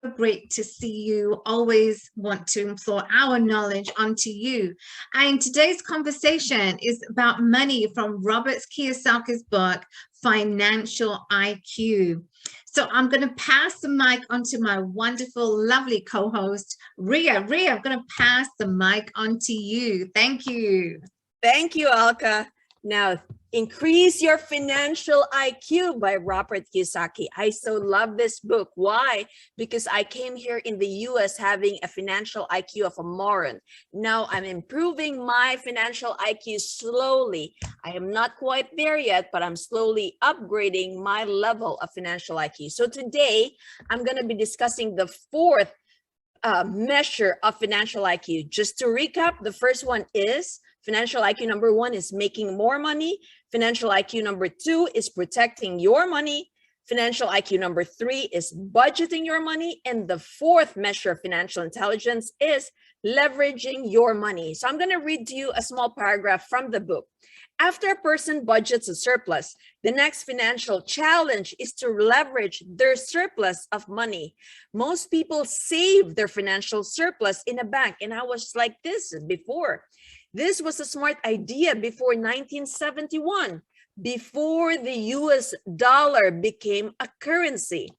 Great to see you. Always want to implore our knowledge onto you. And today's conversation is about money from 𝗦𝗵𝗲𝘄's book, Financial IQ. So I'm going to pass the mic onto my wonderful, lovely co-host, Ria. Ria, I'm going to pass the mic onto you. Thank you. Thank you, Alka. Now, Increase Your Financial IQ by Robert Kiyosaki. I so love this book. Why? Because I came here in the US having a financial IQ of a moron. Now I'm improving my financial IQ slowly. I am not quite there yet, but I'm slowly upgrading my level of financial IQ. So today I'm going to be discussing the fourth measure of financial IQ. Just to recap, the first one is financial IQ number one is making more money. Financial IQ number two is protecting your money. Financial IQ number three is budgeting your money. And the fourth measure of financial intelligence is leveraging your money. So I'm going to read to you a small paragraph from the book. After a person budgets a surplus, the next financial challenge is to leverage their surplus of money. Most people save their financial surplus in a bank. And I was like this before. This was a smart idea before 1971, before the US dollar became a currency.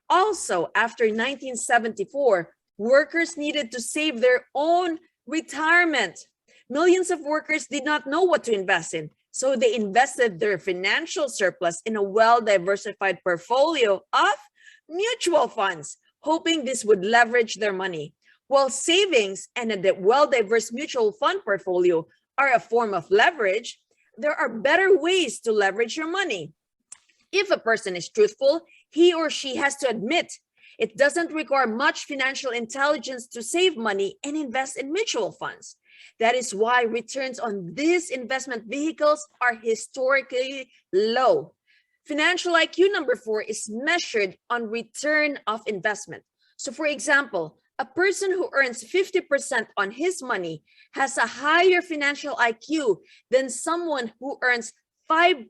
Also, after 1974, workers needed to save their own retirement. Millions of workers did not know what to invest in, so they invested their financial surplus in a well-diversified portfolio of mutual funds, hoping this would leverage their money. While savings and a well-diverse mutual fund portfolio are a form of leverage, there are better ways to leverage your money. If a person is truthful, he or she has to admit it doesn't require much financial intelligence to save money and invest in mutual funds. That is why returns on these investment vehicles are historically low. Financial IQ number four is measured on return of investment. So for example, a person who earns 50% on his money has a higher financial IQ than someone who earns 5%.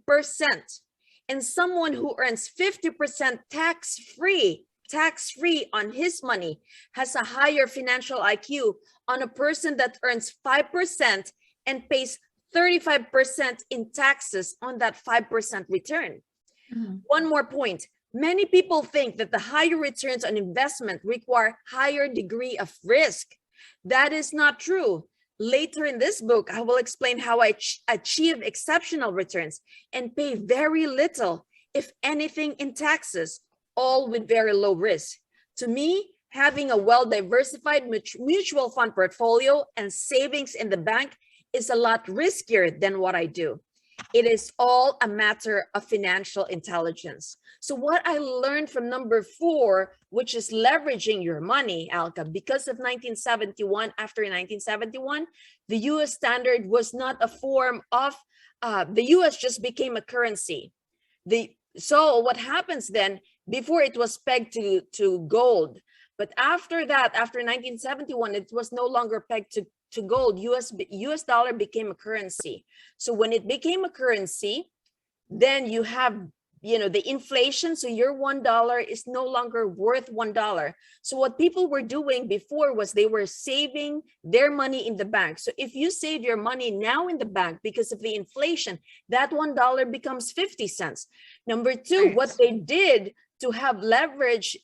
And someone who earns 50% tax-free on his money has a higher financial IQ on a person that earns 5% and pays 35% in taxes on that 5% return. One more point. Many people think that the higher returns on investment require higher degree of risk. That is not true. Later in this book, I will explain how I achieve exceptional returns and pay very little, if anything, in taxes, all with very low risk. To me, having a well-diversified mutual fund portfolio and savings in the bank is a lot riskier than what I do. It is all a matter of financial intelligence. So what I learned from number four, which is leveraging your money, Alka, because of 1971, after 1971, the US standard was not a form of, the US just became a currency. So what happens then, before it was pegged to gold, but after that, after 1971, it was no longer pegged to gold. US dollar became a currency. So when it became a currency, then you have, the inflation. So your $1 is no longer worth $1. So what people were doing before was they were saving their money in the bank. So if you save your money now in the bank because of the inflation, that $1 becomes 50 cents. Number two, right. What they did to have leverage,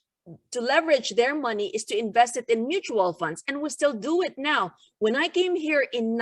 to leverage their money is to invest it in mutual funds, and we still do it now. When I came here in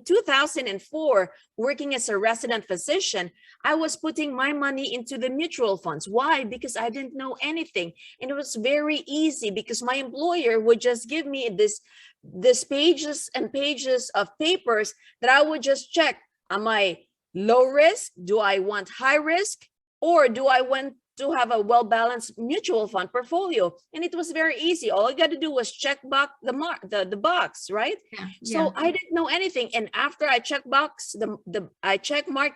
2004, working as a resident physician, I was putting my money into the mutual funds. Why? Because I didn't know anything, and it was very easy because my employer would just give me this pages and pages of papers that I would just check. Am I low risk? Do I want high risk? Or do I want to have a well-balanced mutual fund portfolio? And it was very easy. All I got to do was check box the box, right? Yeah. So I didn't know anything. And after I check mark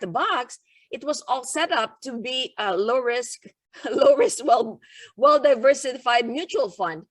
the box, it was all set up to be a low risk, well diversified mutual fund.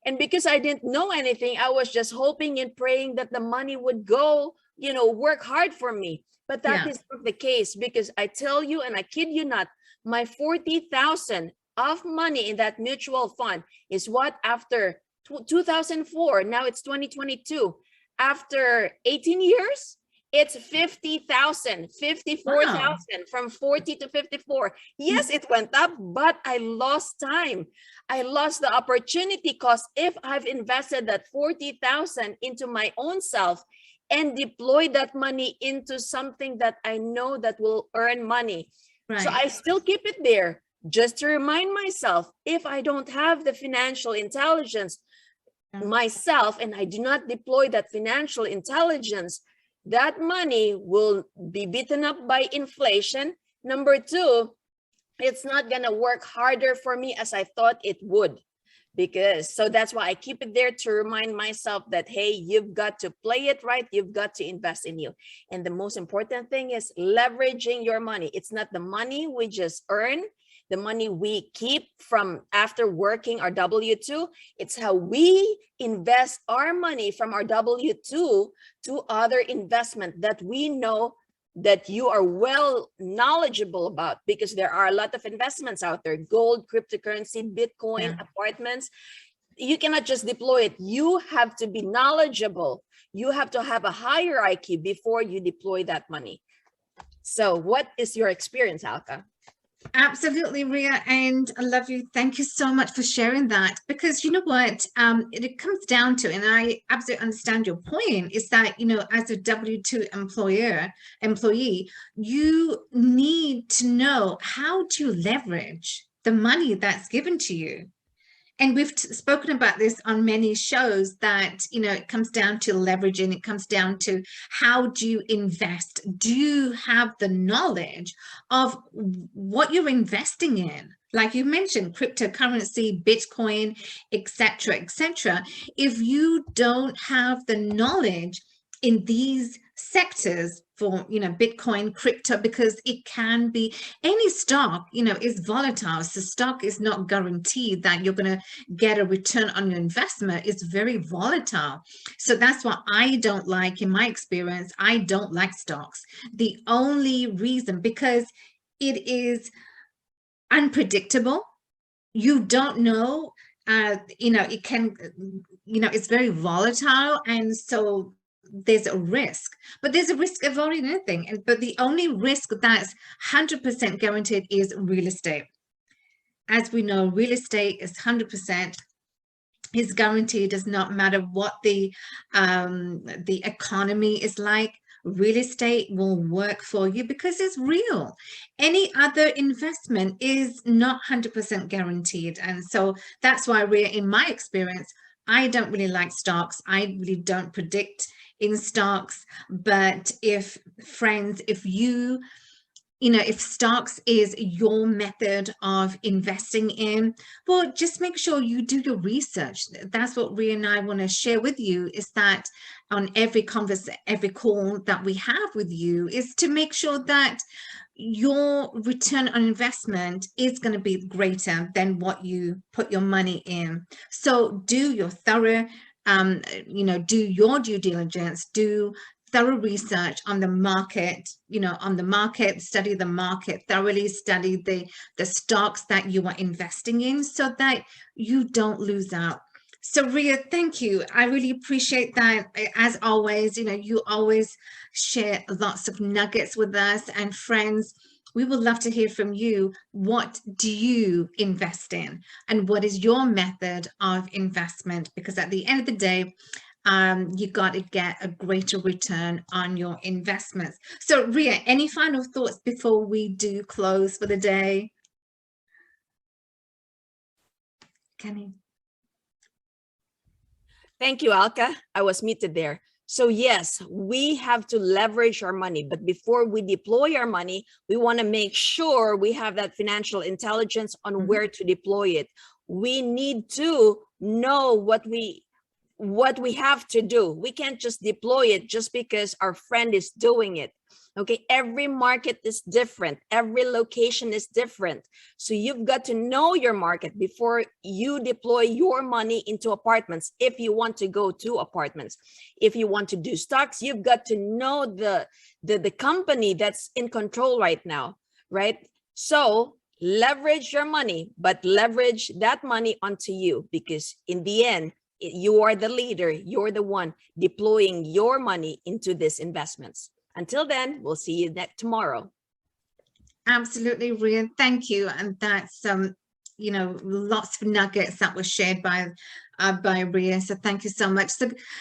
And because I didn't know anything, I was just hoping and praying that the money would go, work hard for me. But that is not the case, because I tell you, and I kid you not, my 40,000 of money in that mutual fund is what after 2004, now it's 2022. After 18 years, it's 50,000, 54,000 Wow. from 40 to 54. Yes, it went up, but I lost time. I lost the opportunity cost. If I've invested that 40,000 into my own self and deploy that money into something that I know that will earn money. Right. So I still keep it there just to remind myself, if I don't have the financial intelligence myself and I do not deploy that financial intelligence, that money will be beaten up by inflation. Number two, it's not going to work harder for me as I thought it would. So that's why I keep it there to remind myself that, hey, you've got to play it right. You've got to invest in you. And the most important thing is leveraging your money. It's not the money we just earn, the money we keep from after working our W-2. It's how we invest our money from our W-2 to other investment that we know that you are well knowledgeable about, because there are a lot of investments out there: gold, cryptocurrency, Bitcoin, apartments. You cannot just deploy it. You have to be knowledgeable. You have to have a higher IQ before you deploy that money. So what is your experience, Alka? Absolutely, Ria, and I love you. Thank you so much for sharing that, because you know what, it comes down to, and I absolutely understand your point, is that, you know, as a W-2 employee, you need to know how to leverage the money that's given to you. And we've spoken about this on many shows, that, you know, it comes down to leveraging. It comes down to, how do you invest? Do you have the knowledge of what you're investing in? Like you mentioned, cryptocurrency, Bitcoin, etc., etc. If you don't have the knowledge in these sectors, for, you know, Bitcoin, crypto, because it can be, any stock, you know, is volatile. So stock is not guaranteed that you're going to get a return on your investment. It's very volatile. So that's what I don't like. In my experience, I don't like stocks. The only reason, because it is unpredictable. You don't know, you know, it can, you know, it's very volatile. And so there's a risk, but there's a risk of owning anything. But the only risk that's 100% guaranteed is real estate. As we know, real estate is 100% is guaranteed. Does not matter what the economy is like. Real estate will work for you because it's real. Any other investment is not 100% guaranteed. And so that's why we're, in my experience, I don't really like stocks. I really don't predict in stocks. But if friends, if you know, if stocks is your method of investing in, well, just make sure you do your research. That's what Ria and I want to share with you, is that on every call that we have with you, is to make sure that your return on investment is going to be greater than what you put your money in. So do your thorough, you know, do your due diligence, do thorough research on the market, you know, on the market, study the market, thoroughly study the stocks that you are investing in, so that you don't lose out. So Ria, thank you. I really appreciate that. As always, you know, you always share lots of nuggets with us. And friends, we would love to hear from you. What do you invest in? And what is your method of investment? Because at the end of the day, you got to get a greater return on your investments. So Ria, any final thoughts before we do close for the day? Kenny. Thank you, Alka. I was muted there. So yes, we have to leverage our money, but before we deploy our money, we want to make sure we have that financial intelligence on where to deploy it. We need to know what we have to do. We can't just deploy it just because our friend is doing it. Okay, every market is different. Every location is different. So you've got to know your market before you deploy your money into apartments. If you want to go to apartments, if you want to do stocks, you've got to know the company that's in control right now, right? So leverage your money, but leverage that money onto you, because in the end, you are the leader. You're the one deploying your money into these investments. Until then, we'll see you tomorrow. Absolutely, Rhea. Thank you. And that's you know, lots of nuggets that were shared by Rhea. So thank you so much.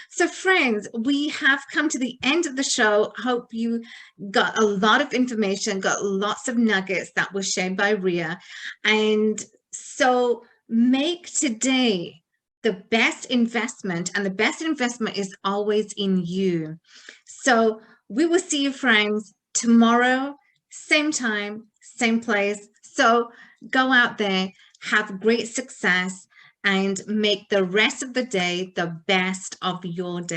So friends, we have come to the end of the show. Hope you got a lot of information, got lots of nuggets that were shared by Rhea. And so make today the best investment, and the best investment is always in you. So we will see you, friends, tomorrow, same time, same place. So go out there, have great success, and make the rest of the day the best of your day.